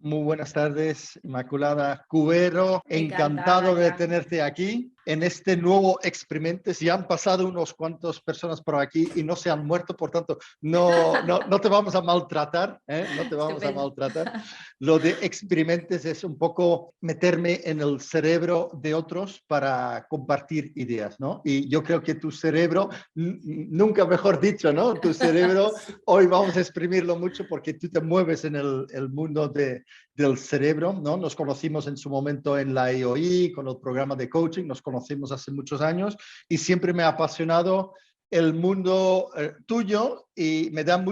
Muy buenas tardes, Inmaculada Cubero. Encantada, Encantado de ya. tenerte aquí en este nuevo experimento. Si han pasado unos cuantos personas por aquí y no se han muerto, por tanto, no te vamos a maltratar, ¿eh? No te vamos a Estupendo. maltratar. Lo de experimentes es un poco meterme en el cerebro de otros para compartir ideas, ¿no? Y yo creo que tu cerebro, nunca mejor dicho, ¿no? Tu cerebro, Sí. hoy vamos a exprimirlo mucho porque tú te mueves en el mundo del cerebro, ¿no? Nos conocimos en su momento en la IOI, con el programa de coaching, nos conocimos hace muchos años y siempre me ha apasionado el mundo tuyo y me da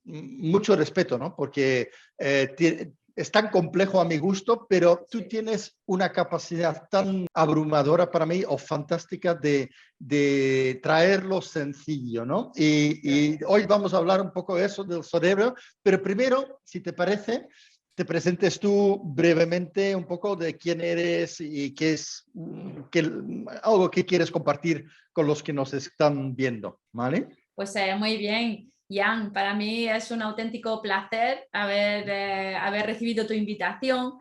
mucho respeto, ¿no? Porque es tan complejo a mi gusto, pero tú Sí. tienes una capacidad tan abrumadora para mí o fantástica de traerlo sencillo, ¿no? Y Gracias. hoy vamos a hablar un poco de eso, del cerebro, pero primero, si te parece, te presentes tú brevemente un poco de quién eres y qué es algo que quieres compartir con los que nos están viendo, ¿vale? Pues muy bien, Jan. Para mí es un auténtico placer haber recibido tu invitación.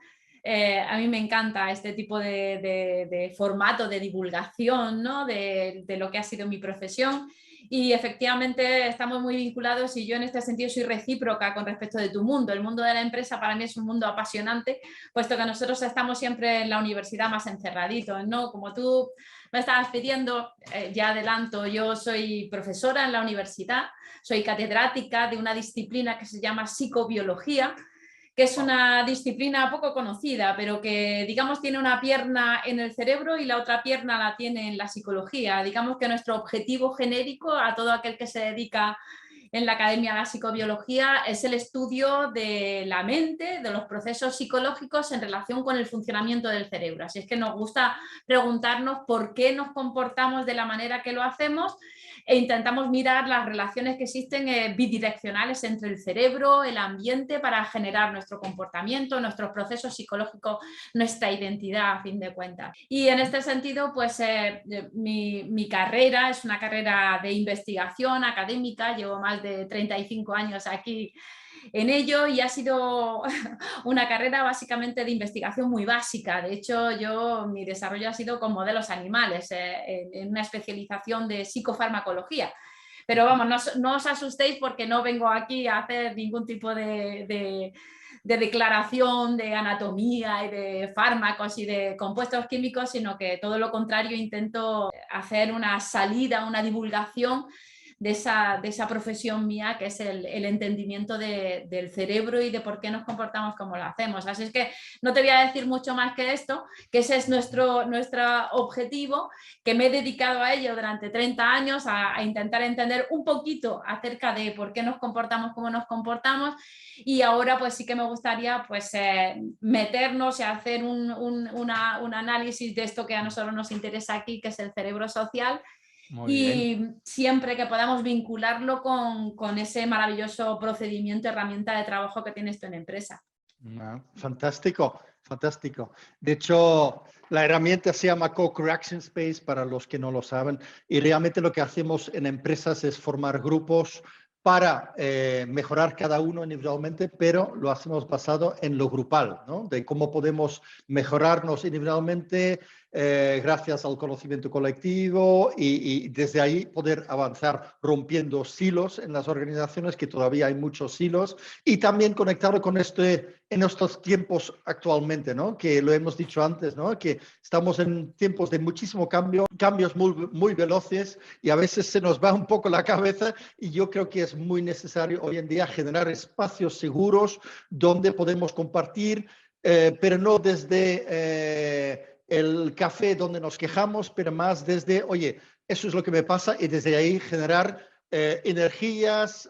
A mí me encanta este tipo de formato de divulgación, ¿no? de lo que ha sido mi profesión. Y efectivamente estamos muy vinculados y yo en este sentido soy recíproca con respecto de tu mundo. El mundo de la empresa para mí es un mundo apasionante, puesto que nosotros estamos siempre en la universidad más encerraditos, ¿no? Como tú me estabas pidiendo, ya adelanto, yo soy profesora en la universidad, soy catedrática de una disciplina que se llama psicobiología, que es una disciplina poco conocida, pero que, digamos, tiene una pierna en el cerebro y la otra pierna la tiene en la psicología. Digamos que nuestro objetivo genérico a todo aquel que se dedica en la Academia de la Psicobiología es el estudio de la mente, de los procesos psicológicos en relación con el funcionamiento del cerebro. Así es que nos gusta preguntarnos por qué nos comportamos de la manera que lo hacemos e intentamos mirar las relaciones que existen bidireccionales entre el cerebro, el ambiente, para generar nuestro comportamiento, nuestros procesos psicológicos, nuestra identidad, a fin de cuentas. Y en este sentido, pues mi carrera es una carrera de investigación académica, llevo más de 35 años aquí en ello y ha sido una carrera básicamente de investigación muy básica. De hecho, mi desarrollo ha sido con modelos animales, en una especialización de psicofarmacología. Pero vamos, no os asustéis porque no vengo aquí a hacer ningún tipo de declaración de anatomía y de fármacos y de compuestos químicos, sino que todo lo contrario, intento hacer una salida, una divulgación de esa profesión mía, que es el entendimiento del cerebro y de por qué nos comportamos como lo hacemos. Así es que no te voy a decir mucho más que esto, que ese es nuestro objetivo, que me he dedicado a ello durante 30 años, a intentar entender un poquito acerca de por qué nos comportamos como nos comportamos, y ahora pues sí que me gustaría pues meternos y hacer un análisis de esto que a nosotros nos interesa aquí, que es el cerebro social, Muy bien. y siempre que podamos vincularlo con ese maravilloso procedimiento, herramienta de trabajo que tienes tú en empresa. Fantástico, fantástico. De hecho, la herramienta se llama Co-Creation Space para los que no lo saben, y realmente lo que hacemos en empresas es formar grupos para mejorar cada uno individualmente, pero lo hacemos basado en lo grupal, ¿no? De cómo podemos mejorarnos individualmente gracias al conocimiento colectivo y desde ahí poder avanzar rompiendo silos en las organizaciones, que todavía hay muchos silos, y también conectarlo con en estos tiempos actualmente, ¿no? Que lo hemos dicho antes, ¿no? Que estamos en tiempos de muchísimo cambio, cambios muy veloces, y a veces se nos va un poco la cabeza, y yo creo que es muy necesario hoy en día generar espacios seguros donde podemos compartir, pero no desde el café donde nos quejamos, pero más desde, oye, eso es lo que me pasa, y desde ahí generar energías,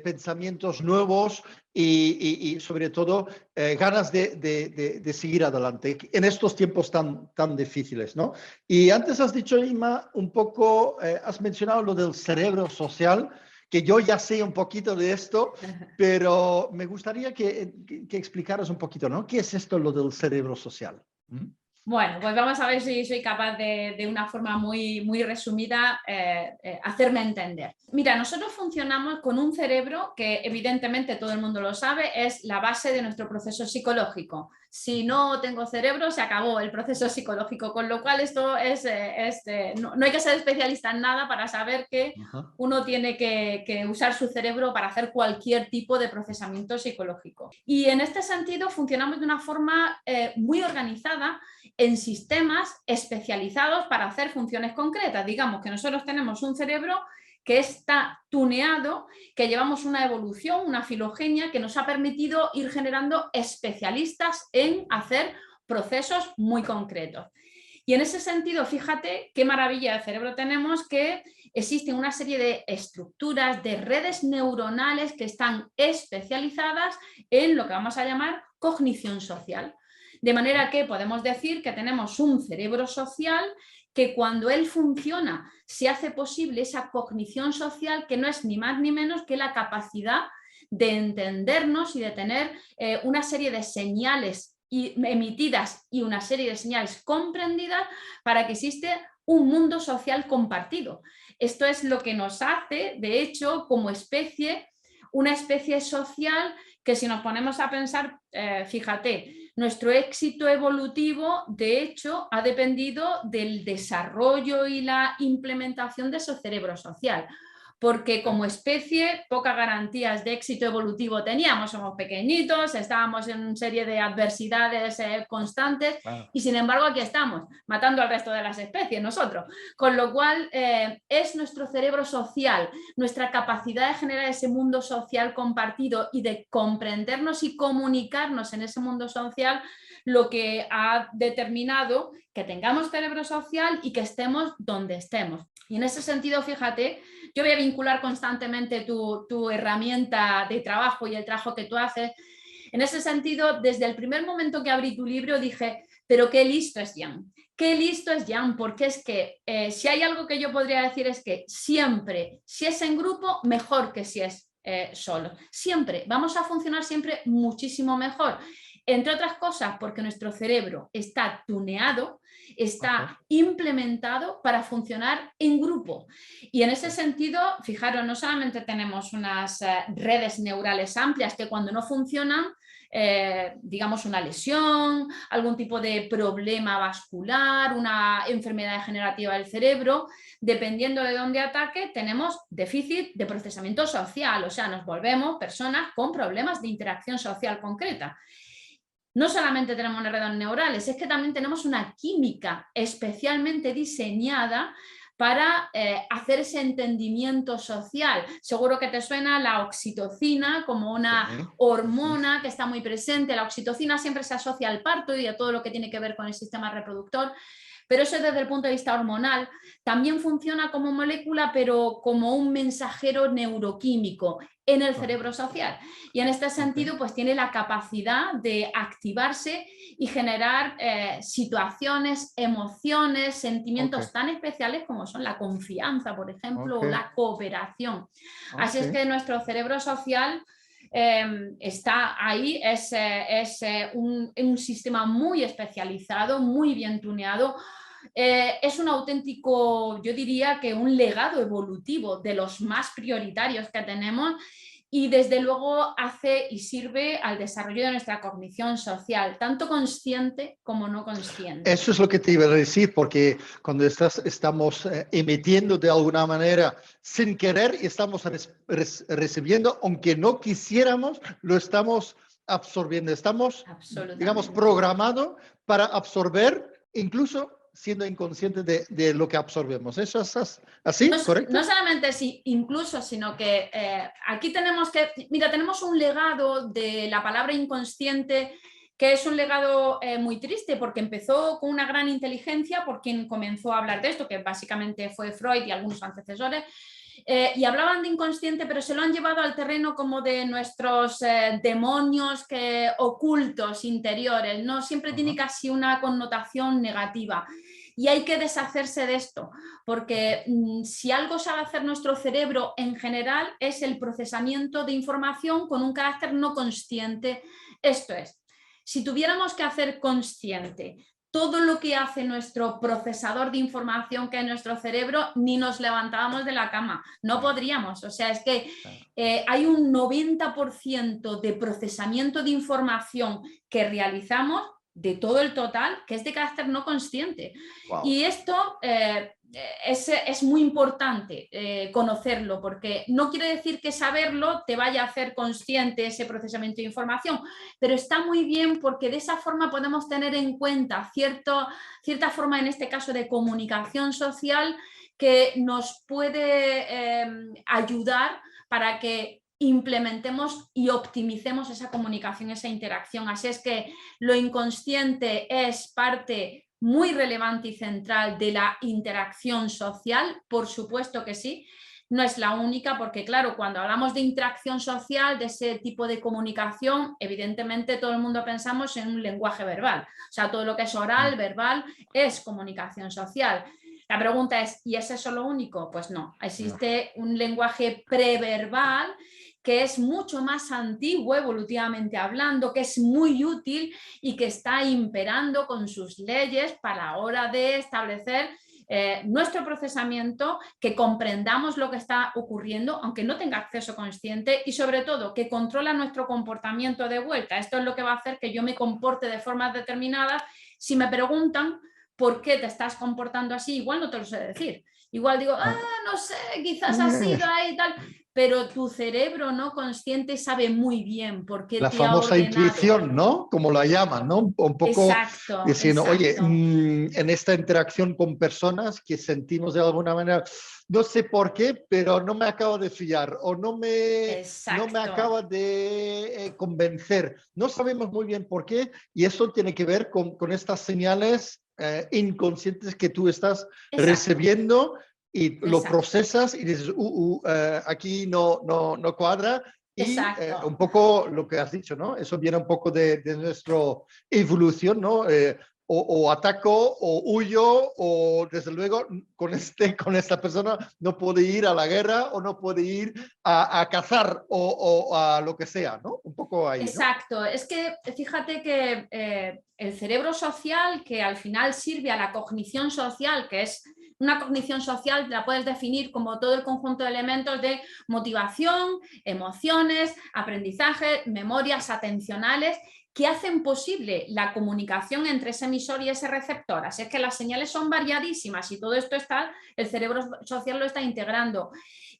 pensamientos nuevos y sobre todo ganas de seguir adelante en estos tiempos tan difíciles, ¿no? Y antes has dicho, Ima, un poco, has mencionado lo del cerebro social, que yo ya sé un poquito de esto, pero me gustaría que explicaras un poquito, ¿no? ¿Qué es esto, lo del cerebro social? ¿Mm? Bueno, pues vamos a ver si soy capaz de una forma muy resumida hacerme entender. Mira, nosotros funcionamos con un cerebro que evidentemente todo el mundo lo sabe, es la base de nuestro proceso psicológico. Si no tengo cerebro, se acabó el proceso psicológico, con lo cual esto no hay que ser especialista en nada para saber que uno tiene que usar su cerebro para hacer cualquier tipo de procesamiento psicológico. Y en este sentido funcionamos de una forma muy organizada en sistemas especializados para hacer funciones concretas. Digamos que nosotros tenemos un cerebro que está tuneado, que llevamos una evolución, una filogenia que nos ha permitido ir generando especialistas en hacer procesos muy concretos. Y en ese sentido, fíjate qué maravilla de cerebro tenemos, que existen una serie de estructuras, de redes neuronales que están especializadas en lo que vamos a llamar cognición social. De manera que podemos decir que tenemos un cerebro social que cuando él funciona se hace posible esa cognición social que no es ni más ni menos que la capacidad de entendernos y de tener una serie de señales emitidas y una serie de señales comprendidas para que existe un mundo social compartido. Esto es lo que nos hace, de hecho, como especie, una especie social que si nos ponemos a pensar, fíjate, nuestro éxito evolutivo, de hecho, ha dependido del desarrollo y la implementación de ese cerebro social. Porque como especie pocas garantías de éxito evolutivo teníamos, somos pequeñitos, estábamos en una serie de adversidades constantes y sin embargo aquí estamos, matando al resto de las especies nosotros, con lo cual es nuestro cerebro social, nuestra capacidad de generar ese mundo social compartido y de comprendernos y comunicarnos en ese mundo social lo que ha determinado que tengamos cerebro social y que estemos donde estemos. Y en ese sentido, fíjate, yo voy a vincular constantemente tu herramienta de trabajo y el trabajo que tú haces. En ese sentido, desde el primer momento que abrí tu libro dije, pero qué listo es Jan, qué listo es Jan, porque es que si hay algo que yo podría decir es que siempre, si es en grupo, mejor que si es solo. Siempre, vamos a funcionar siempre muchísimo mejor. Entre otras cosas, porque nuestro cerebro está tuneado, está implementado para funcionar en grupo. Y en ese sentido, fijaros, no solamente tenemos unas redes neurales amplias que cuando no funcionan, digamos una lesión, algún tipo de problema vascular, una enfermedad degenerativa del cerebro, dependiendo de dónde ataque, tenemos déficit de procesamiento social, o sea, nos volvemos personas con problemas de interacción social concreta. No solamente tenemos redes neurales, es que también tenemos una química especialmente diseñada para hacer ese entendimiento social. Seguro que te suena la oxitocina como una hormona que está muy presente. La oxitocina siempre se asocia al parto y a todo lo que tiene que ver con el sistema reproductor. Pero eso desde el punto de vista hormonal también funciona como molécula, pero como un mensajero neuroquímico en el cerebro social. Y en este sentido, pues tiene la capacidad de activarse y generar situaciones, emociones, sentimientos tan especiales como son la confianza, por ejemplo, o la cooperación. Así es que nuestro cerebro social está ahí, es un sistema muy especializado, muy bien tuneado. Es un auténtico, yo diría que un legado evolutivo de los más prioritarios que tenemos y desde luego hace y sirve al desarrollo de nuestra cognición social, tanto consciente como no consciente. Eso es lo que te iba a decir, porque cuando estamos emitiendo de alguna manera sin querer y estamos recibiendo, aunque no quisiéramos, lo estamos absorbiendo. Estamos, digamos, programados para absorber, incluso siendo inconscientes de lo que absorbemos. ¿Eso es así? ¿Correcto? No solamente sí, incluso, sino que aquí tenemos tenemos un legado de la palabra inconsciente que es un legado muy triste porque empezó con una gran inteligencia por quien comenzó a hablar de esto, que básicamente fue Freud y algunos antecesores, y hablaban de inconsciente, pero se lo han llevado al terreno como de nuestros demonios ocultos, interiores, ¿no? Siempre tiene casi una connotación negativa. Y hay que deshacerse de esto, porque si algo sabe hacer nuestro cerebro en general es el procesamiento de información con un carácter no consciente. Esto es, si tuviéramos que hacer consciente todo lo que hace nuestro procesador de información, que es nuestro cerebro, ni nos levantábamos de la cama, no podríamos. O sea, es que hay un 90% de procesamiento de información que realizamos de todo el total, que es de carácter no consciente. Wow. Y esto es muy importante conocerlo, porque no quiere decir que saberlo te vaya a hacer consciente ese procesamiento de información, pero está muy bien porque de esa forma podemos tener en cuenta cierta forma, en este caso, de comunicación social que nos puede ayudar para que implementemos y optimicemos esa comunicación, esa interacción. Así es que lo inconsciente es parte muy relevante y central de la interacción social, por supuesto que sí. No es la única, porque claro, cuando hablamos de interacción social, de ese tipo de comunicación, evidentemente todo el mundo pensamos en un lenguaje verbal. O sea, todo lo que es oral, verbal, es comunicación social. La pregunta es, ¿y es eso lo único? Pues no, existe un lenguaje preverbal que es mucho más antiguo, evolutivamente hablando, que es muy útil y que está imperando con sus leyes para la hora de establecer nuestro procesamiento, que comprendamos lo que está ocurriendo, aunque no tenga acceso consciente, y sobre todo que controla nuestro comportamiento de vuelta. Esto es lo que va a hacer que yo me comporte de formas determinadas. Si me preguntan por qué te estás comportando así, igual no te lo sé decir. Igual digo, no sé, quizás ha sido ahí y tal, pero tu cerebro no consciente sabe muy bien por qué La te ha famosa ordenado. intuición, ¿no? Como la llaman, ¿no? Un poco Exacto, diciendo, oye, exacto. en esta interacción con personas que sentimos de alguna manera, no sé por qué, pero no me acabo de fiar o no me Exacto. acaba de convencer. No sabemos muy bien por qué, y eso tiene que ver con estas señales inconscientes que tú estás Exacto. recibiendo y lo Exacto. procesas y dices, aquí no cuadra. Y Exacto. un poco lo que has dicho, ¿no? Eso viene un poco de nuestra evolución, ¿no? O ataco o huyo, o desde luego con esta persona no puede ir a la guerra o no puede ir a cazar o a lo que sea, ¿no? Un poco ahí, ¿no? Exacto, es que fíjate que el cerebro social, que al final sirve a la cognición social, que es una cognición social, la puedes definir como todo el conjunto de elementos de motivación, emociones, aprendizaje, memorias atencionales, que hacen posible la comunicación entre ese emisor y ese receptor. Así es que las señales son variadísimas y todo esto está, el cerebro social lo está integrando.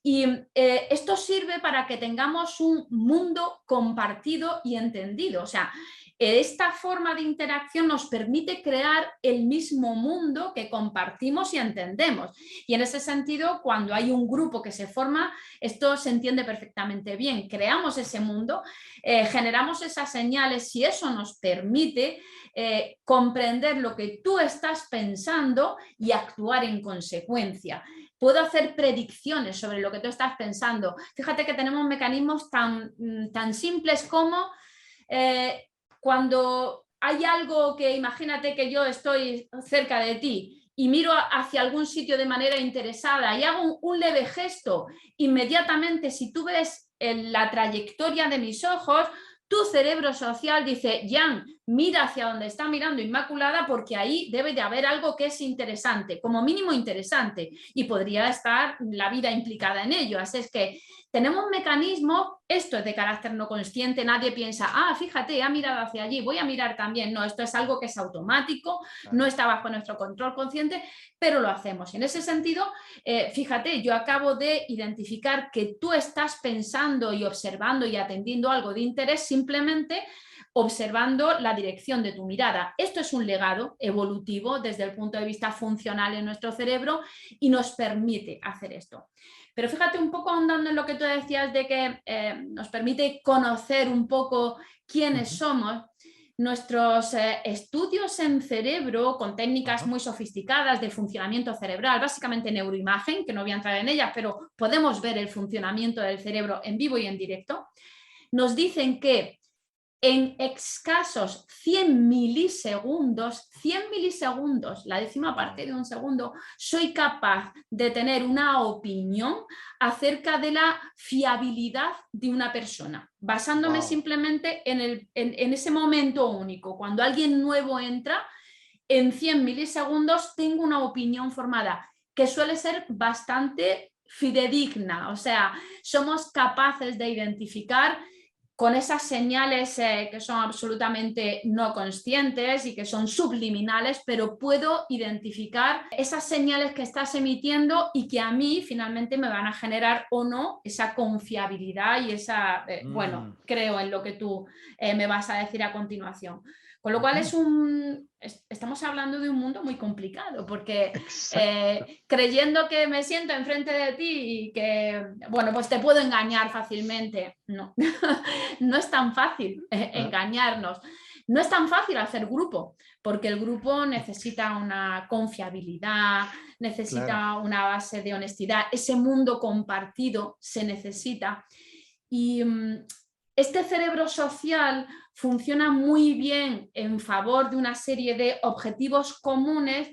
Y esto sirve para que tengamos un mundo compartido y entendido. O sea, esta forma de interacción nos permite crear el mismo mundo que compartimos y entendemos. Y en ese sentido, cuando hay un grupo que se forma, esto se entiende perfectamente bien. Creamos ese mundo, generamos esas señales y eso nos permite comprender lo que tú estás pensando y actuar en consecuencia. Puedo hacer predicciones sobre lo que tú estás pensando. Fíjate que tenemos mecanismos tan simples como cuando hay algo que, imagínate que yo estoy cerca de ti y miro hacia algún sitio de manera interesada y hago un leve gesto, inmediatamente, si tú ves la trayectoria de mis ojos, tu cerebro social dice, Jan, mira hacia donde está mirando Inmaculada, porque ahí debe de haber algo que es interesante, como mínimo interesante, y podría estar la vida implicada en ello. Así es que tenemos un mecanismo, esto es de carácter no consciente, nadie piensa, fíjate, ha mirado hacia allí, voy a mirar también. No, esto es algo que es automático, no está bajo nuestro control consciente, pero lo hacemos. En ese sentido, fíjate, yo acabo de identificar que tú estás pensando y observando y atendiendo algo de interés simplemente observando la dirección de tu mirada. Esto es un legado evolutivo desde el punto de vista funcional en nuestro cerebro y nos permite hacer esto. Pero fíjate, un poco ahondando en lo que tú decías de que nos permite conocer un poco quiénes somos. Nuestros estudios en cerebro con técnicas muy sofisticadas de funcionamiento cerebral, básicamente neuroimagen, que no voy a entrar en ellas, pero podemos ver el funcionamiento del cerebro en vivo y en directo, nos dicen que en escasos 100 milisegundos, la décima parte de un segundo, soy capaz de tener una opinión acerca de la fiabilidad de una persona, basándome simplemente en ese momento único. Cuando alguien nuevo entra en 100 milisegundos tengo una opinión formada, que suele ser bastante fidedigna. O sea, somos capaces de identificar con esas señales que son absolutamente no conscientes y que son subliminales, pero puedo identificar esas señales que estás emitiendo y que a mí finalmente me van a generar o no esa confiabilidad y esa, bueno, creo en lo que tú me vas a decir a continuación. Con lo cual estamos hablando de un mundo muy complicado, porque creyendo que me siento enfrente de ti y que, bueno, pues te puedo engañar fácilmente, no, no es tan fácil engañarnos. No es tan fácil hacer grupo, porque el grupo necesita una confiabilidad, necesita una base de honestidad, ese mundo compartido se necesita. Y este cerebro social funciona muy bien en favor de una serie de objetivos comunes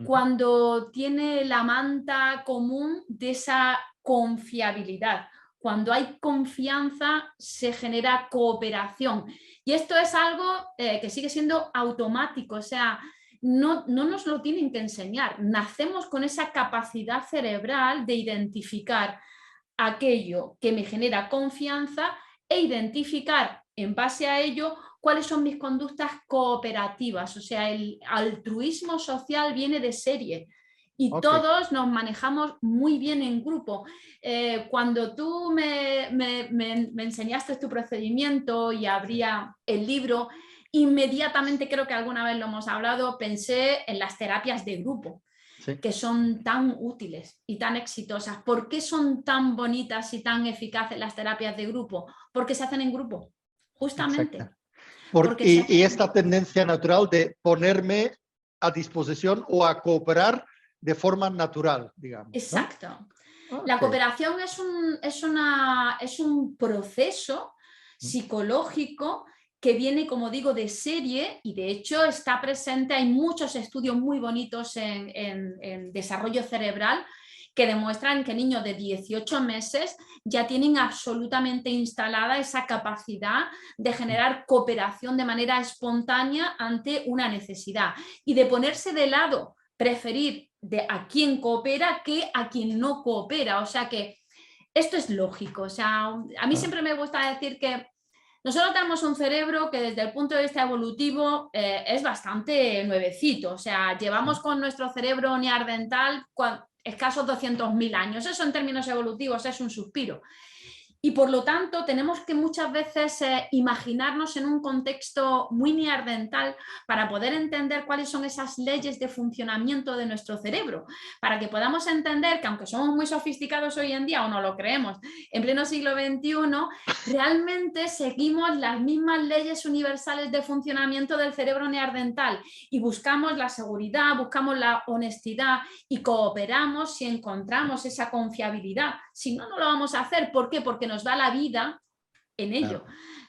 cuando tiene la manta común de esa confiabilidad. Cuando hay confianza se genera cooperación. Y esto es algo que sigue siendo automático, o sea, no nos lo tienen que enseñar. Nacemos con esa capacidad cerebral de identificar aquello que me genera confianza e identificar en base a ello cuáles son mis conductas cooperativas. O sea, el altruismo social viene de serie y todos nos manejamos muy bien en grupo. Cuando tú me enseñaste tu procedimiento y abría el libro, inmediatamente, creo que alguna vez lo hemos hablado, pensé en las terapias de grupo. Sí. Que son tan útiles y tan exitosas. ¿Por qué son tan bonitas y tan eficaces las terapias de grupo? Porque se hacen en grupo, justamente. Y esta tendencia natural de ponerme a disposición o a cooperar de forma natural, digamos. Exacto. ¿No? La cooperación es un proceso psicológico que viene, como digo, de serie y de hecho está presente, hay muchos estudios muy bonitos en desarrollo cerebral que demuestran que niños de 18 meses ya tienen absolutamente instalada esa capacidad de generar cooperación de manera espontánea ante una necesidad y de ponerse de lado, preferir de a quien coopera que a quien no coopera. O sea que esto es lógico. O sea, a mí siempre me gusta decir que nosotros tenemos un cerebro que desde el punto de vista evolutivo es bastante nuevecito. O sea, llevamos con nuestro cerebro neandertal escasos 200.000 años. Eso en términos evolutivos es un suspiro. Y por lo tanto tenemos que muchas veces imaginarnos en un contexto muy neandertal para poder entender cuáles son esas leyes de funcionamiento de nuestro cerebro, para que podamos entender que aunque somos muy sofisticados hoy en día o no lo creemos, en pleno siglo XXI, realmente seguimos las mismas leyes universales de funcionamiento del cerebro neandertal y buscamos la seguridad, buscamos la honestidad y cooperamos si encontramos esa confiabilidad. Si no, no lo vamos a hacer. ¿Por qué? Porque nos va la vida en ello.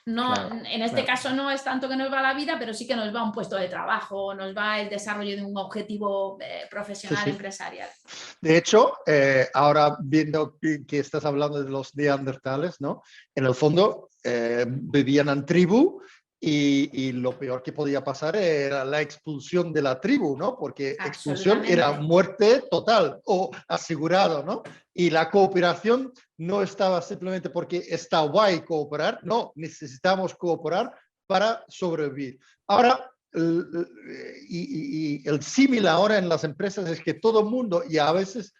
En este caso no es tanto que nos va la vida, pero sí que nos va un puesto de trabajo, nos va el desarrollo de un objetivo profesional, empresarial. De hecho, ahora viendo que estás hablando de los neandertales, ¿no? En el fondo vivían en tribu y lo peor que podía pasar era la expulsión de la tribu, ¿no? Porque expulsión era muerte total o asegurado, ¿no? Y la cooperación no estaba simplemente porque está guay cooperar, no, necesitamos cooperar para sobrevivir. Ahora, y el símil ahora en las empresas es que todo el mundo, y a veces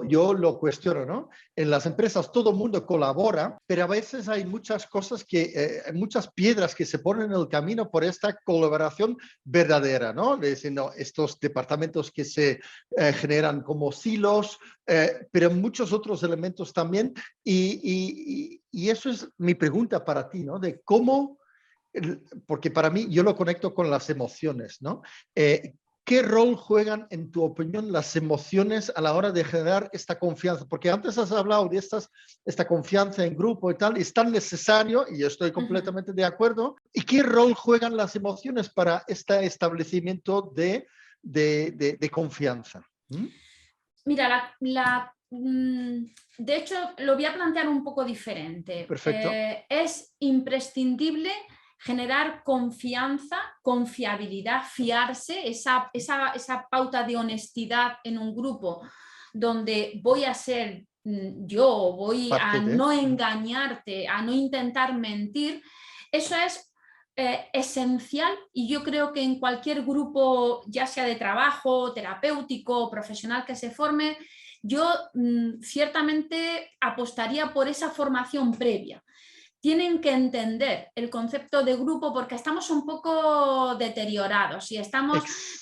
yo lo cuestiono, ¿no? En las empresas todo el mundo colabora, pero a veces hay muchas cosas muchas piedras que se ponen en el camino por esta colaboración verdadera, ¿no? Diciendo estos departamentos que se generan como silos, pero muchos otros elementos también. Y eso es mi pregunta para ti, ¿no? De cómo, porque para mí yo lo conecto con las emociones, ¿no? ¿Qué rol juegan, en tu opinión, las emociones a la hora de generar esta confianza? Porque antes has hablado de esta confianza en grupo y tal, y es tan necesario, y yo estoy completamente de acuerdo. ¿Y qué rol juegan las emociones para este establecimiento de confianza? Mira, de hecho, lo voy a plantear un poco diferente. Perfecto. Es imprescindible generar confianza, confiabilidad, fiarse, esa pauta de honestidad en un grupo donde voy a ser yo, voy a no engañarte, a no intentar mentir. Eso es esencial, y yo creo que en cualquier grupo, ya sea de trabajo, terapéutico, profesional que se forme, yo ciertamente apostaría por esa formación previa. Tienen que entender el concepto de grupo porque estamos un poco deteriorados y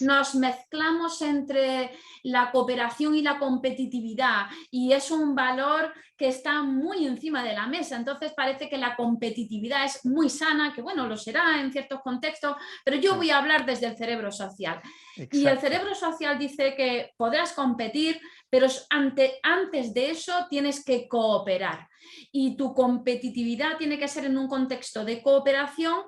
nos mezclamos entre la cooperación y la competitividad, y es un valor que está muy encima de la mesa. Entonces parece que la competitividad es muy sana, que bueno, lo será en ciertos contextos, pero yo voy a hablar desde el cerebro social. Exacto. Y el cerebro social dice que podrás competir, pero antes de eso tienes que cooperar. Y tu competitividad tiene que ser en un contexto de cooperación,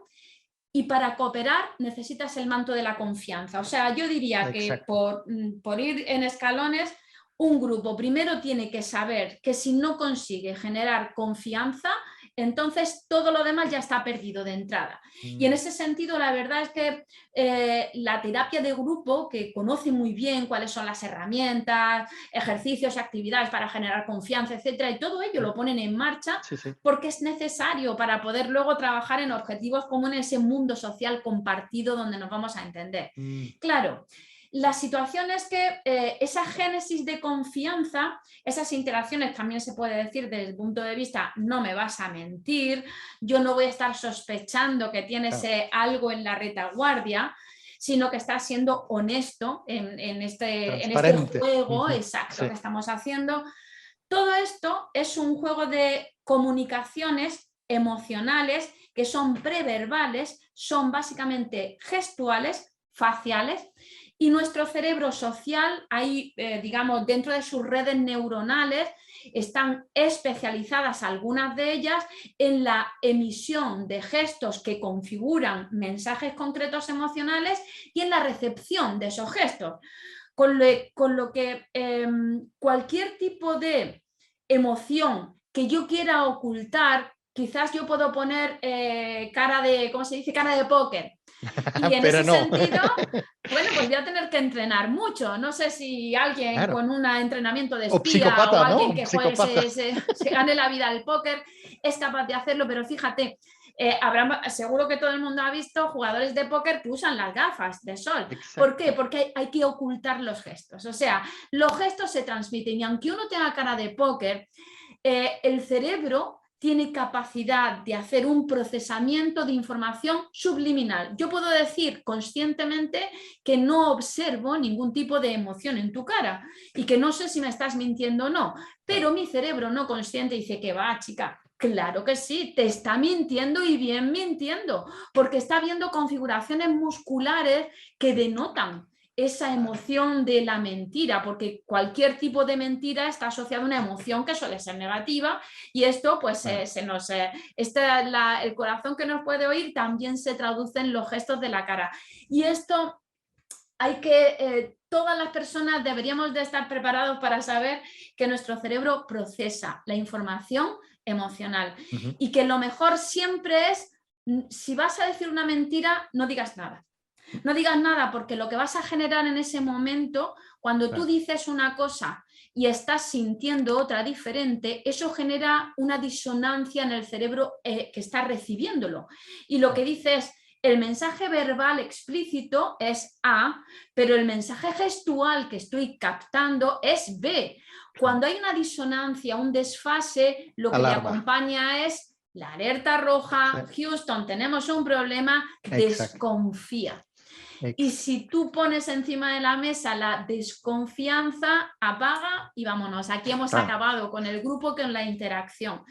y para cooperar necesitas el manto de la confianza. O sea, yo diría que por ir en escalones, un grupo primero tiene que saber que si no consigue generar confianza, entonces todo lo demás ya está perdido de entrada. Y en ese sentido, la verdad es que la terapia de grupo, que conoce muy bien cuáles son las herramientas, ejercicios y actividades para generar confianza, etcétera, y todo ello lo ponen en marcha porque es necesario para poder luego trabajar en objetivos como en ese mundo social compartido donde nos vamos a entender. Claro. La situación es que esa génesis de confianza, esas interacciones, también se puede decir desde el punto de vista no me vas a mentir, yo no voy a estar sospechando que tienes algo en la retaguardia, sino que estás siendo honesto en este juego exacto que estamos haciendo. Todo esto es un juego de comunicaciones emocionales que son preverbales, son básicamente gestuales, faciales, y nuestro cerebro social, ahí, digamos, dentro de sus redes neuronales, están especializadas algunas de ellas en la emisión de gestos que configuran mensajes concretos emocionales y en la recepción de esos gestos. Con lo que cualquier tipo de emoción que yo quiera ocultar, quizás yo puedo poner cara de, ¿cómo se dice? Cara de póker. Y en ese sentido, bueno, pues voy a tener que entrenar mucho. No sé si alguien con un entrenamiento de espía o alguien que juegue, se gane la vida al póker es capaz de hacerlo, pero fíjate, seguro que todo el mundo ha visto jugadores de póker que usan las gafas de sol. ¿Por qué? Porque hay que ocultar los gestos. O sea, los gestos se transmiten, y aunque uno tenga cara de póker, el cerebro tiene capacidad de hacer un procesamiento de información subliminal. Yo puedo decir conscientemente que no observo ningún tipo de emoción en tu cara y que no sé si me estás mintiendo o no, pero mi cerebro no consciente dice que va, chica. Claro que sí, te está mintiendo, y bien mintiendo, porque está viendo configuraciones musculares que denotan esa emoción de la mentira, porque cualquier tipo de mentira está asociada a una emoción que suele ser negativa, y esto pues el corazón que nos puede oír también se traduce en los gestos de la cara. Y esto todas las personas deberíamos de estar preparados para saber que nuestro cerebro procesa la información emocional y que lo mejor siempre es, si vas a decir una mentira, no digas nada. No digas nada, porque lo que vas a generar en ese momento, cuando tú dices una cosa y estás sintiendo otra diferente, eso genera una disonancia en el cerebro que está recibiéndolo. Y lo que dices, el mensaje verbal explícito es A, pero el mensaje gestual que estoy captando es B. Cuando hay una disonancia, un desfase, lo que le acompaña es la alerta roja. Houston, tenemos un problema, desconfía. Y si tú pones encima de la mesa la desconfianza, apaga y vámonos. Aquí hemos acabado con el grupo, con la interacción.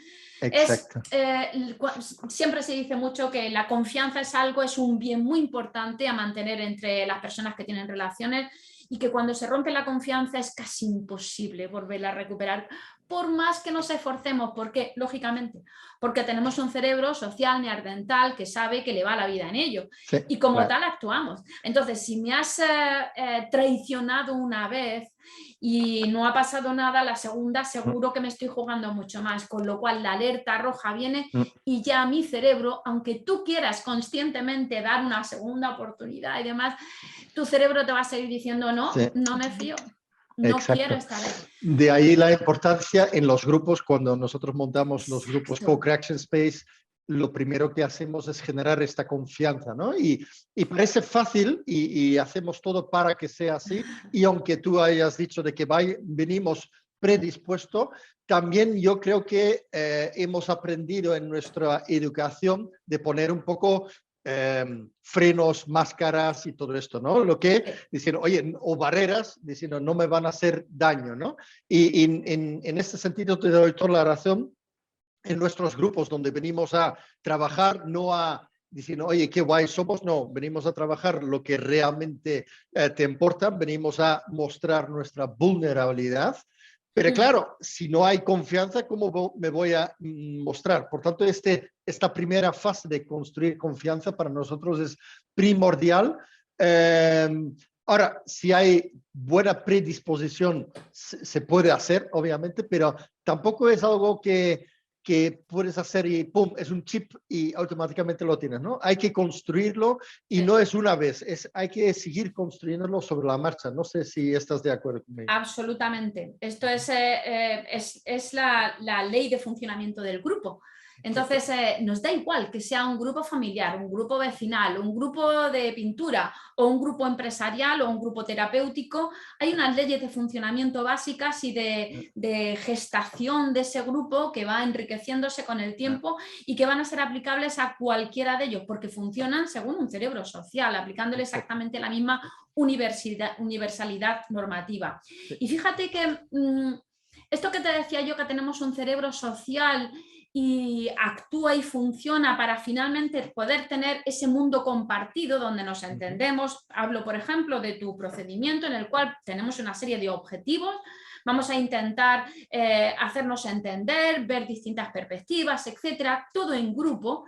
Siempre se dice mucho que la confianza es un bien muy importante a mantener entre las personas que tienen relaciones, y que cuando se rompe la confianza es casi imposible volverla a recuperar, por más que nos esforcemos. ¿Por qué? Lógicamente, porque tenemos un cerebro social neandertal que sabe que le va la vida en ello. Sí, Y como claro. tal actuamos. Entonces, si me has traicionado una vez y no ha pasado nada, la segunda seguro que me estoy jugando mucho más. Con lo cual la alerta roja viene Mm, y ya mi cerebro, aunque tú quieras conscientemente dar una segunda oportunidad y demás, tu cerebro te va a seguir diciendo no, sí, no me fío, no quiero exacto. estar ahí. De ahí la importancia en los grupos, cuando nosotros montamos los grupos Exacto. Co-Creation Space, lo primero que hacemos es generar esta confianza, ¿no? Y parece fácil y hacemos todo para que sea así. Y aunque tú hayas dicho de que venimos predispuesto, también yo creo que hemos aprendido en nuestra educación de poner un poco frenos, máscaras y todo esto, ¿no? Lo que diciendo, oye, o barreras, diciendo, no me van a hacer daño, ¿no? Y en este sentido te doy toda la razón. En nuestros grupos donde venimos a trabajar, no a diciendo, oye, qué guay somos, no, venimos a trabajar lo que realmente te importa, venimos a mostrar nuestra vulnerabilidad. Pero claro, si no hay confianza, ¿cómo me voy a mostrar? Por tanto, esta primera fase de construir confianza para nosotros es primordial. Ahora, si hay buena predisposición, se puede hacer, obviamente, pero tampoco es algo que puedes hacer y pum, es un chip y automáticamente lo tienes, ¿no? Hay que construirlo y no es una vez, hay que seguir construyéndolo sobre la marcha. No sé si estás de acuerdo conmigo. Absolutamente. Esto es la ley de funcionamiento del grupo. Entonces, nos da igual que sea un grupo familiar, un grupo vecinal, un grupo de pintura o un grupo empresarial o un grupo terapéutico. Hay unas leyes de funcionamiento básicas y de gestación de ese grupo que va enriqueciéndose con el tiempo y que van a ser aplicables a cualquiera de ellos porque funcionan según un cerebro social, aplicándole exactamente la misma universalidad normativa. Sí. Y fíjate que esto que te decía yo, que tenemos un cerebro social y actúa y funciona para finalmente poder tener ese mundo compartido donde nos entendemos. Hablo, por ejemplo, de tu procedimiento en el cual tenemos una serie de objetivos. Vamos a intentar hacernos entender, ver distintas perspectivas, etcétera, todo en grupo.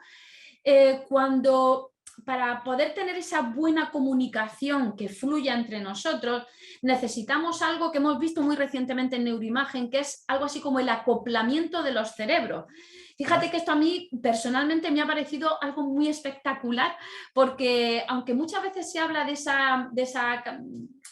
Para poder tener esa buena comunicación que fluya entre nosotros, necesitamos algo que hemos visto muy recientemente en neuroimagen, que es algo así como el acoplamiento de los cerebros. Fíjate que esto a mí personalmente me ha parecido algo muy espectacular, porque aunque muchas veces se habla de esa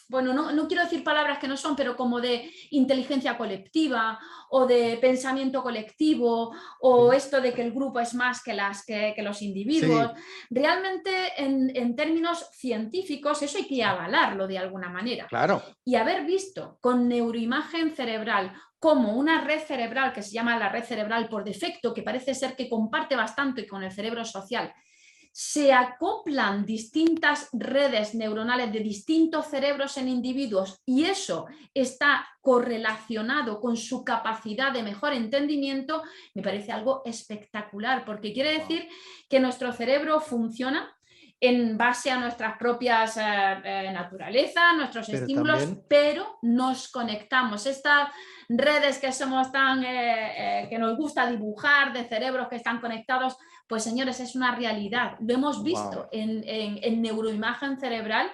bueno, no quiero decir palabras que no son, pero como de inteligencia colectiva o de pensamiento colectivo o esto de que el grupo es más que los individuos. Sí. Realmente en términos científicos eso hay que avalarlo de alguna manera. Claro. Y haber visto con neuroimagen cerebral como una red cerebral que se llama la red cerebral por defecto, que parece ser que comparte bastante con el cerebro social, se acoplan distintas redes neuronales de distintos cerebros en individuos y eso está correlacionado con su capacidad de mejor entendimiento, me parece algo espectacular, porque quiere decir que nuestro cerebro funciona en base a nuestras propias naturalezas, nuestros Pero estímulos, también, pero nos conectamos. Estas redes que somos tan, que nos gusta dibujar, de cerebros que están conectados, pues señores, es una realidad. Lo hemos visto en neuroimagen cerebral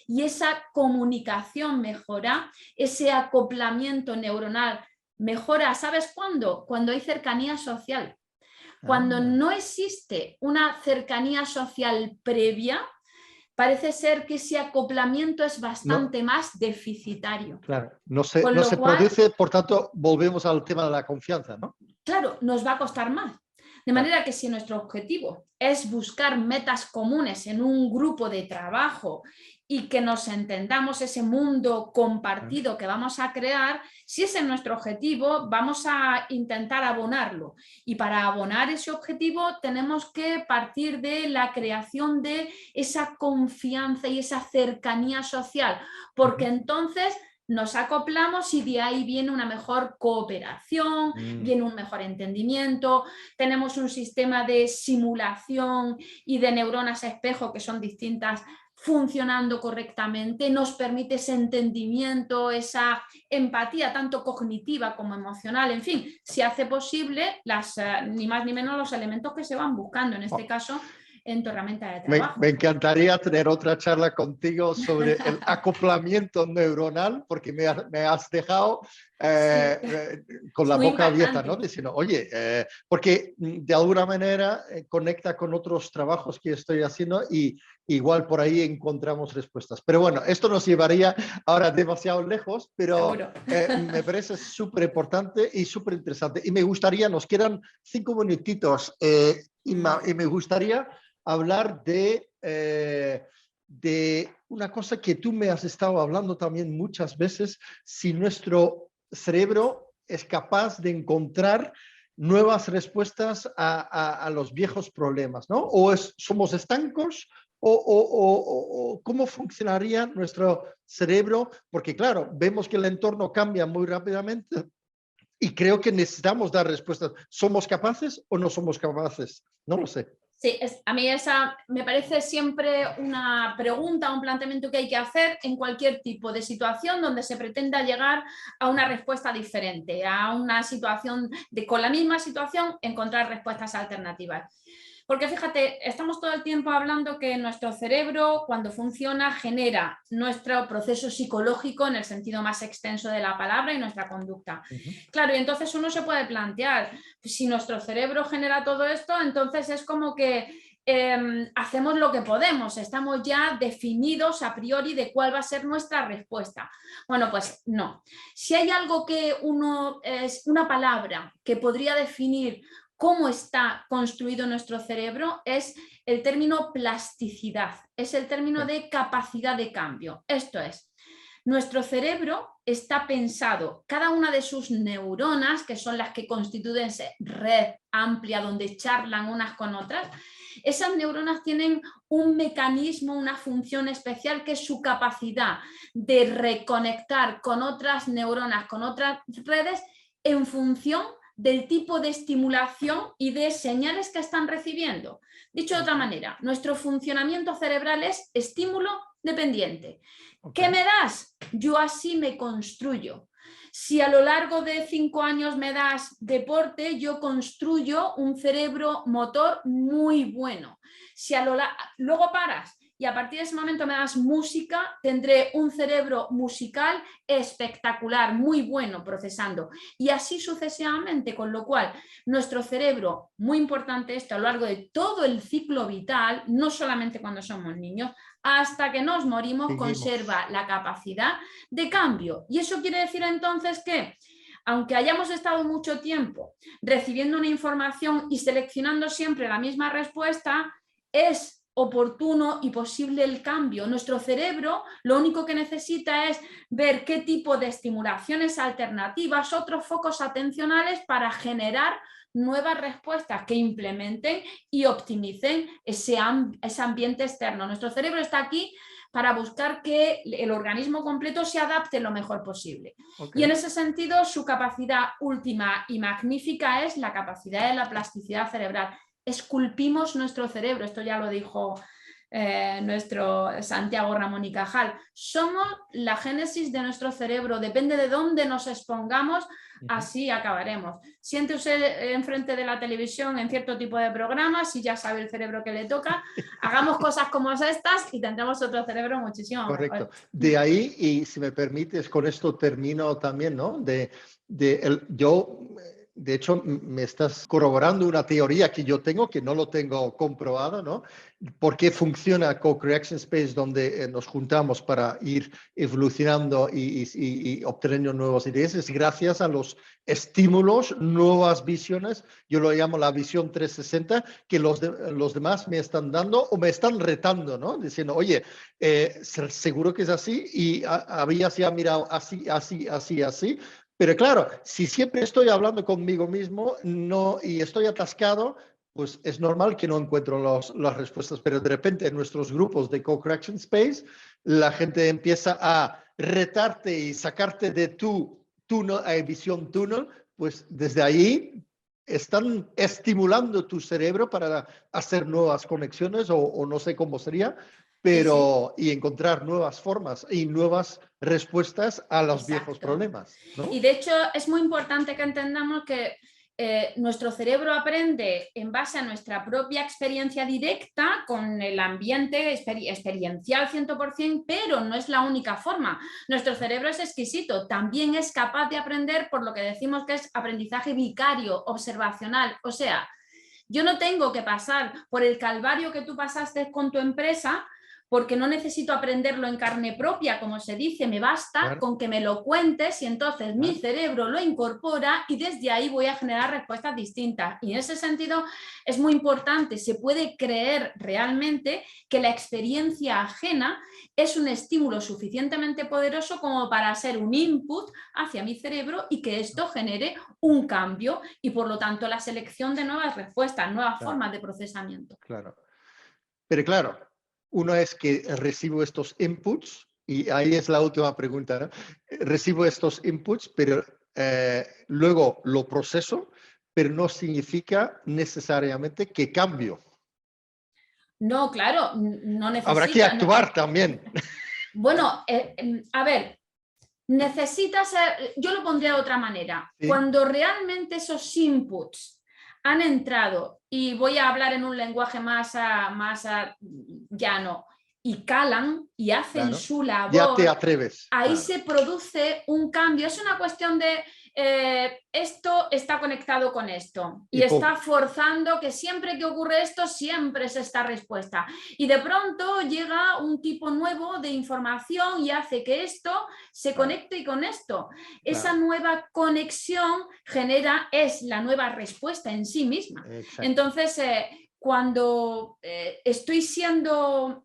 y esa comunicación mejora, ese acoplamiento neuronal mejora. ¿Sabes cuándo? Cuando hay cercanía social. Cuando no existe una cercanía social previa, parece ser que ese acoplamiento es bastante más deficitario. claro, Con no lo se cual, produce, por tanto, volvemos al tema de la confianza, ¿no? claro, nos va a costar más. De manera que si nuestro objetivo es buscar metas comunes en un grupo de trabajo y que nos entendamos ese mundo compartido que vamos a crear, si ese es nuestro objetivo, vamos a intentar abonarlo. Y para abonar ese objetivo tenemos que partir de la creación de esa confianza y esa cercanía social, porque entonces nos acoplamos y de ahí viene una mejor cooperación, viene un mejor entendimiento, tenemos un sistema de simulación y de neuronas espejo que son distintas funcionando correctamente, nos permite ese entendimiento, esa empatía tanto cognitiva como emocional, en fin, se hace posible ni más ni menos los elementos que se van buscando, en este caso en tu herramienta de trabajo. Me encantaría tener otra charla contigo sobre el acoplamiento neuronal, porque me has dejado con la boca abierta, ¿no? Diciendo, oye, porque de alguna manera conecta con otros trabajos que estoy haciendo y igual por ahí encontramos respuestas. Pero bueno, esto nos llevaría ahora demasiado lejos, pero me parece súper importante y súper interesante. Y me gustaría, nos quedan 5 minutitos y me gustaría hablar de una cosa que tú me has estado hablando también muchas veces, si nuestro cerebro es capaz de encontrar nuevas respuestas a los viejos problemas, ¿no? O somos estancos o cómo funcionaría nuestro cerebro, porque claro, vemos que el entorno cambia muy rápidamente y creo que necesitamos dar respuestas. ¿Somos capaces o no somos capaces? No lo sé. Sí, a mí esa me parece siempre una pregunta, un planteamiento que hay que hacer en cualquier tipo de situación donde se pretenda llegar a una respuesta diferente, a una situación con la misma situación, encontrar respuestas alternativas. Porque fíjate, estamos todo el tiempo hablando que nuestro cerebro, cuando funciona, genera nuestro proceso psicológico en el sentido más extenso de la palabra y nuestra conducta. Claro, y entonces uno se puede plantear, si nuestro cerebro genera todo esto, entonces es como que hacemos lo que podemos, estamos ya definidos a priori de cuál va a ser nuestra respuesta. Bueno, pues no. Si hay algo que es una palabra que podría definir cómo está construido nuestro cerebro, es el término plasticidad, es el término de capacidad de cambio. Esto es, nuestro cerebro está pensado, cada una de sus neuronas, que son las que constituyen esa red amplia donde charlan unas con otras, esas neuronas tienen un mecanismo, una función especial que es su capacidad de reconectar con otras neuronas, con otras redes, en función del tipo de estimulación y de señales que están recibiendo. Dicho de otra manera, nuestro funcionamiento cerebral es estímulo dependiente. ¿Qué me das? Yo así me construyo. Si a lo largo de 5 años me das deporte, yo construyo un cerebro motor muy bueno. Si luego paras y a partir de ese momento me das música, tendré un cerebro musical espectacular, muy bueno procesando. Y así sucesivamente, con lo cual nuestro cerebro, muy importante esto, a lo largo de todo el ciclo vital, no solamente cuando somos niños, hasta que nos morimos, conserva la capacidad de cambio. Y eso quiere decir entonces que, aunque hayamos estado mucho tiempo recibiendo una información y seleccionando siempre la misma respuesta, es oportuno y posible el cambio. Nuestro cerebro lo único que necesita es ver qué tipo de estimulaciones alternativas, otros focos atencionales para generar nuevas respuestas que implementen y optimicen ese ambiente externo. Nuestro cerebro está aquí para buscar que el organismo completo se adapte lo mejor posible. Y en ese sentido, su capacidad última y magnífica es la capacidad de la plasticidad cerebral. Esculpimos nuestro cerebro, esto ya lo dijo nuestro Santiago Ramón y Cajal. Somos la génesis de nuestro cerebro, depende de dónde nos expongamos, así acabaremos. Siente usted enfrente de la televisión en cierto tipo de programas y ya sabe el cerebro que le toca. Hagamos cosas como estas y tendremos otro cerebro muchísimo mejor. Correcto. De ahí, y si me permites, con esto termino también, ¿no? De hecho, me estás corroborando una teoría que yo tengo, que no lo tengo comprobado, ¿no? ¿Por qué funciona Co-Creation Space, donde nos juntamos para ir evolucionando y obteniendo nuevas ideas? Es gracias a los estímulos, nuevas visiones, yo lo llamo la visión 360, que los demás me están dando o me están retando, ¿no? Diciendo, oye, seguro que es así y habías ya mirado así, así, así, así. Pero claro, si siempre estoy hablando conmigo mismo y estoy atascado, pues es normal que no encuentro las respuestas. Pero de repente en nuestros grupos de Co-Creation Space, la gente empieza a retarte y sacarte de tu visión túnel, pues desde ahí están estimulando tu cerebro para hacer nuevas conexiones o no sé cómo sería, pero y encontrar nuevas formas y nuevas respuestas a los viejos Exacto. problemas, ¿no? Y de hecho es muy importante que entendamos que nuestro cerebro aprende en base a nuestra propia experiencia directa con el ambiente experiencial 100%, pero no es la única forma. Nuestro cerebro es exquisito, también es capaz de aprender por lo que decimos que es aprendizaje vicario, observacional. O sea, yo no tengo que pasar por el calvario que tú pasaste con tu empresa porque no necesito aprenderlo en carne propia, como se dice, me basta con que me lo cuentes y entonces mi cerebro lo incorpora y desde ahí voy a generar respuestas distintas. Y en ese sentido es muy importante, se puede creer realmente que la experiencia ajena es un estímulo suficientemente poderoso como para ser un input hacia mi cerebro y que esto genere un cambio y por lo tanto la selección de nuevas respuestas, nuevas formas de procesamiento. Claro. Pero claro, uno es que recibo estos inputs y ahí es la última pregunta, ¿no? Recibo estos inputs, pero luego lo proceso, pero no significa necesariamente que cambio. No, claro, no necesita. Habrá que actuar también. Bueno, a ver, necesitas, yo lo pondría de otra manera. ¿Sí? Cuando realmente esos inputs han entrado, y voy a hablar en un lenguaje más llano, y calan y hacen su labor, ya te atreves. Ahí se produce un cambio. Es una cuestión de esto está conectado con esto y está forzando que siempre que ocurre esto, siempre es esta respuesta. Y de pronto llega un tipo nuevo de información y hace que esto se conecte con esto. Esa nueva conexión es la nueva respuesta en sí misma. Exacto. Entonces, cuando estoy siendo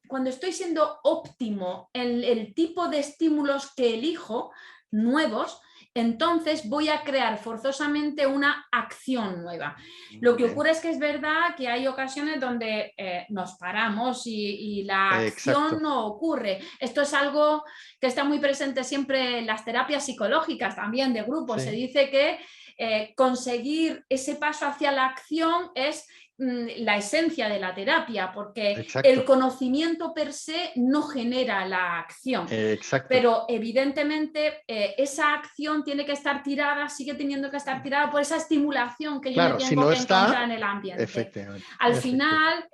óptimo en el tipo de estímulos que elijo, nuevos, entonces voy a crear forzosamente una acción nueva. Lo que ocurre es que es verdad que hay ocasiones donde nos paramos y la acción no ocurre. Esto es algo que está muy presente siempre en las terapias psicológicas también de grupo. Se dice que conseguir ese paso hacia la acción es la esencia de la terapia, porque el conocimiento per se no genera la acción. Pero evidentemente esa acción tiene que estar tirada, sigue teniendo que estar tirada por esa estimulación que yo me tengo que encontrar en el ambiente. Al final,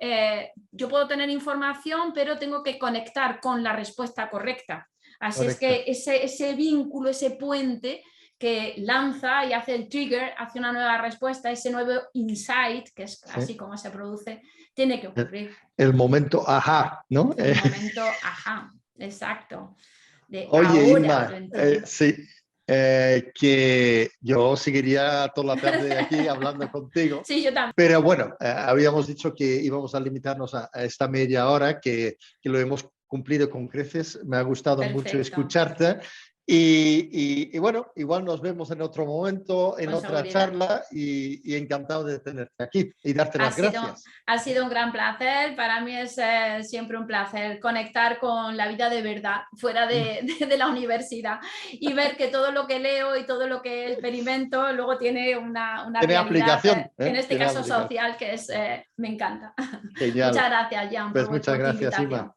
yo puedo tener información, pero tengo que conectar con la respuesta correcta. Así es que ese vínculo, ese puente que lanza y hace el trigger, hace una nueva respuesta, ese nuevo insight, que es así como se produce, tiene que ocurrir. El momento ajá, ¿no? El momento ajá, exacto. Oye, Inma, sí, que yo seguiría toda la tarde aquí hablando contigo. Sí, yo también. Pero bueno, habíamos dicho que íbamos a limitarnos a esta media hora, que lo hemos cumplido con creces. Me ha gustado mucho escucharte. Y bueno, igual nos vemos en otro momento, en otra charla y encantado de tenerte aquí y darte las gracias. Ha sido un gran placer. Para mí es siempre un placer conectar con la vida de verdad, fuera de la universidad y ver que todo lo que leo y todo lo que experimento luego tiene una realidad, aplicación, en este caso social, que es, me encanta. Genial. Muchas gracias, Jan, Pues por muchas tu gracias, invitación. Inma.